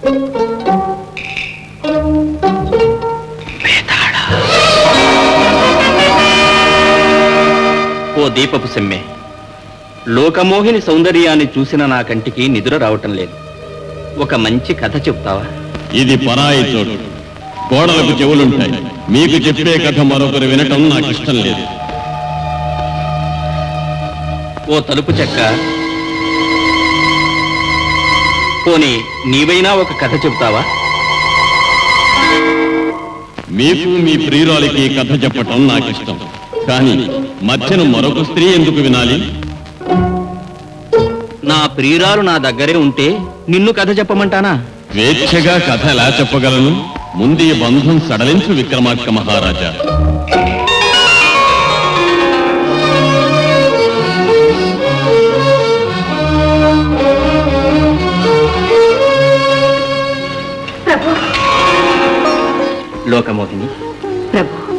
ఓ దీపపు సెమ్మె, లోకమోహిని సౌందర్యాన్ని చూసిన నా కంటికి నిద్ర రావటం లేదు. ఒక మంచి కథ చెప్తావా? ఇది పరాయి చోటు, గోడలకు చెవులుంటాయి. మీకు చెప్పే కథ మరొకరు వినటం నాకు ఇష్టం లేదు. ఓ తలుపు చెక్క, పోనీ నీవైనా ఒక కథ చెప్తావా? మీకు మీ ప్రియురాలికి కథ చెప్పటం నాకు ఇష్టం, కానీ మధ్యన మరొక స్త్రీ ఎందుకు వినాలి? నా ప్రియురాలు నా దగ్గరే ఉంటే నిన్ను కథ చెప్పమంటానా? స్వేచ్ఛగా కథ ఎలా చెప్పగలను? ముందు ఈ బంధం సడలించు విక్రమార్క మహారాజా. లోకమోహిని, ప్రభు